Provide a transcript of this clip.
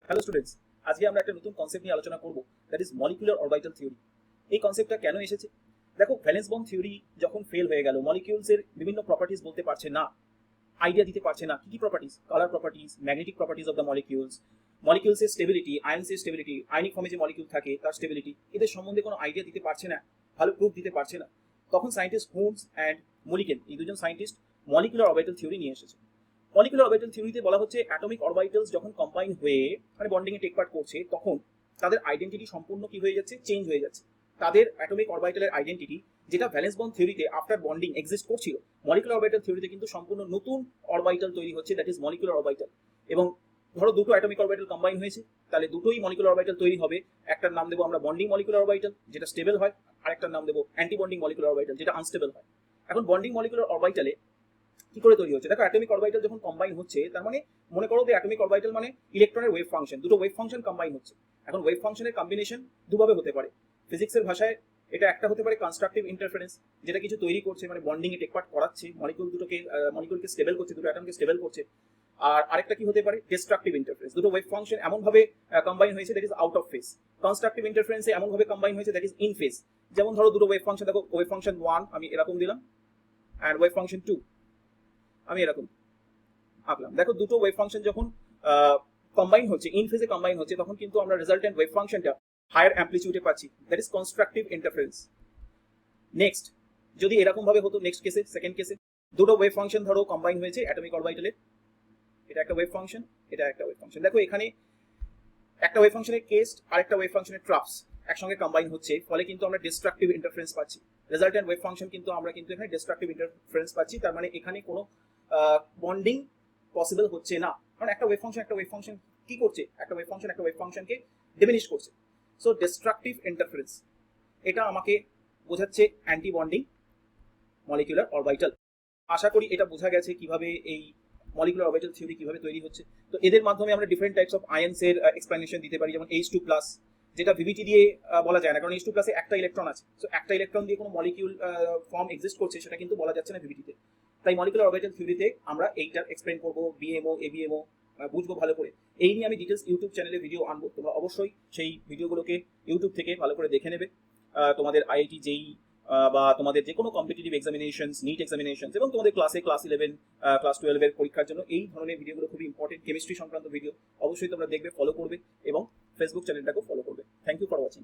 Hello students, আজকে আমরা একটা নতুন কনসেপ্ট নিয়ে আলোচনা করব, that is molecular orbital theory. এই কনসেপ্টটা কেন এসেছে? দেখো, ভ্যালেন্স বন্ড থিওরি যখন ফেল হয়ে গেল, মলিকিউলসের বিভিন্ন প্রপার্টিজ বলতে পারছে না, আইডিয়া দিতে পারছে না কি properties, colour properties, magnetic properties of the molecules, মলিকিউলসের স্টেবিলিটি, আয়নসের স্টেবিলিটি, আয়নিক ফর্মে যে মলিকিউল থাকে তার স্টেবিলিটি, এদের সম্বন্ধে কোনো আইডিয়া দিতে পারছে না, ভালো প্রুফ দিতে পারছে না। তখন সায়েন্টিস্ট হোমস অ্যান্ড মুলিকেন, এই দুজন সায়েন্টিস্ট মলিকুলার অরবিটাল থিওরি নিয়ে এসেছে। মলিকুলার অরবিটাল থিওরিতে বলা হচ্ছে অ্যাটমিক অরবিটালস যখন কম্বাইন হয়ে মানে বন্ডিং এ টেক পার্ট করছে, তখন তাদের আইডেন্টিটি সম্পূর্ণ কি হয়ে যাচ্ছে, চেঞ্জ হয়ে যাচ্ছে। তাদের অ্যাটমিক অরবিটালের আইডেন্টিটি, যেটা ভ্যালেন্স বন্ড থিওরিতে আফটার বন্ডিং এক্সিস্ট করছিল, মলিকুলার অরবিটাল থিওরিতে কিন্তু সম্পূর্ণ নতুন অরবিটাল তৈরি হচ্ছে, দ্যাট ইজ মলিকুলার অরবিটাল। এবং ধরো দুটো অ্যাটমিক অরবিটাল কম্বাইন হয়েছে, তাহলে দুটোই মলিকুলার অরবিটাল তৈরি হবে। একটার নাম দেবো আমরা বন্ডিং মলিকুলার অরবিটাল, যেটা স্টেবল হয়, আর একটার নাম দেবো অ্যান্টি বন্ডিং মলিকুলার অরবিটাল, যেটা আনস্টেবল হয়। এখন বন্ডিং মলিকুলার অরবিটালে কি করে তৈরি হচ্ছে? দেখো, অ্যাটমিক অরবিটাল যখন কম্বাইন হচ্ছে, তার মানে মনে করো যে অ্যাটমিক অরবিটাল মানে ইলেকট্রনের ওয়েভ ফাংশন, দুটো ওয়েভ ফাংশন কম্বাইন হচ্ছে। এখন ওয়েভ ফাংশনের কম্বিনেশন দুভাবে হতে পারে। ফিজিক্সের ভাষায় এটা একটা হতে পারে কনস্ট্রাকটিভ ইন্টারফারেন্স, যেটা কিছু তৈরি করছে, মানে বন্ডিং এ টেক পার্ট করাচ্ছে, মলিকুলকে স্টেবল করছে, দুটো অ্যাটমকে স্টেবল করছে। আর আরেকটা কি হতে পারে, ডিস্ট্রাকটিভ ইন্টারফারেন্স, দুটো ওয়েভ ফাংশন এমন ভাবে কম্বাইন হয়েছে that is out of phase. Constructive ইন্টারফারেন্সে এমন ভাবে কম্বাইন হয়েছে দ্যাট ইজ ইন ফেজ। যেমন ধরো দুটো ওয়েভ ফাংশন, দেখো ওয়েভ ফাংশন 1 আমি এরকম দিলাম, অ্যান্ড ওয়েভ ফাংশন 2 আমি এরকম আঁকলাম। দেখো, দুটো ওয়েভ ফাংশন যখন কম্বাইন হচ্ছে, ইন ফেজে কম্বাইন হচ্ছে, তখন কিন্তু আমরা রেজাল্টেন্ট ওয়েভ ফাংশনটা হায়ার অ্যামপ্লিটিউডে পাচ্ছি, that is constructive interference. Next, যদি এরকম ভাবে হতো, নেক্সট কেসে, সেকেন্ড কেসে, দুটো ওয়েভ ফাংশন ধরো কম্বাইন হয়েছে অ্যাটমিক অরবিটালে, এটা একটা ওয়েভ ফাংশন, এটা একটা ওয়েভ ফাংশন। দেখো, এখানে একটা ওয়েভ ফাংশনের কেস আর একটা ওয়েভ ফাংশনের ট্রাফস একসঙ্গে কম্বাইন হচ্ছে, ফলে কিন্তু আমরা ডিস্ট্রাকটিভ ইন্টারফারেন্স পাচ্ছি। রেজাল্টেন্ট ওয়েভ ফাংশন কিন্তু আমরা কিন্তু এখানে ডিস্ট্রাকটিভ ইন্টারফারেন্স পাচ্ছি। তার মানে এখানে কোনো বন্ডিং পসিবল হচ্ছে না, কারণ একটা ওয়েভ ফাংশন কি করছে, একটা ওয়েভ ফাংশনকে ডিমিনিশ করছে। সো ডিস্ট্রাকটিভ ইন্টারফারেন্স, এটা আমাকে বোঝাচ্ছে অ্যান্টি বন্ডিং মলিকুলার অরবিটাল। আশা করি এটা বোঝা গেছে কিভাবে এই মলিকুলার অরবিটাল থিওরি কিভাবে তৈরি হচ্ছে। তো এদের মাধ্যমে আমরা ডিফারেন্ট টাইপস অফ আয়ন্স এর এক্সপ্লেনেশন দিতে পারি, যেমন H2+, যেটা ভিভিটি দিয়ে বলা যায় না, কারণ H2+ এ একটা ইলেকট্রন আছে। সো একটা ইলেকট্রন দিয়ে কোনো মলিকিউল ফর্ম এক্সিস্ট করছে, সেটা কিন্তু বলা যাচ্ছে না ভিভিটিতে। তাই মলিকুলার অরবিটাল থিওরিতে আমরা এইটার এক্সপ্লেন করবো, বিএমও, এবিএমও বুঝবো ভালো করে। এই নিয়ে আমি ডিটেলস ইউটিউব চ্যানেলে ভিডিও আনবো, তোমরা অবশ্যই সেই ভিডিওগুলোকে ইউটিউব থেকে ভালো করে দেখে নেবে। তোমাদের আইআইটি, জেই বা তোমাদের যে কোনো কম্পিটিটিভ এক্সামিনেশনস, নিট এক্সামিনেশনস, এবং তোমাদের ক্লাস 11, ক্লাস 12 এর পরীক্ষার জন্য এই ধরনের ভিডিওগুলো খুবই ইম্পর্টেন্ট। কেমিস্ট্রি সংক্রান্ত ভিডিও অবশ্যই তোমরা দেখবে, ফলো করবে, এবং ফেসবুক চ্যানেলটাকেও ফলো করবে। Thank you for watching.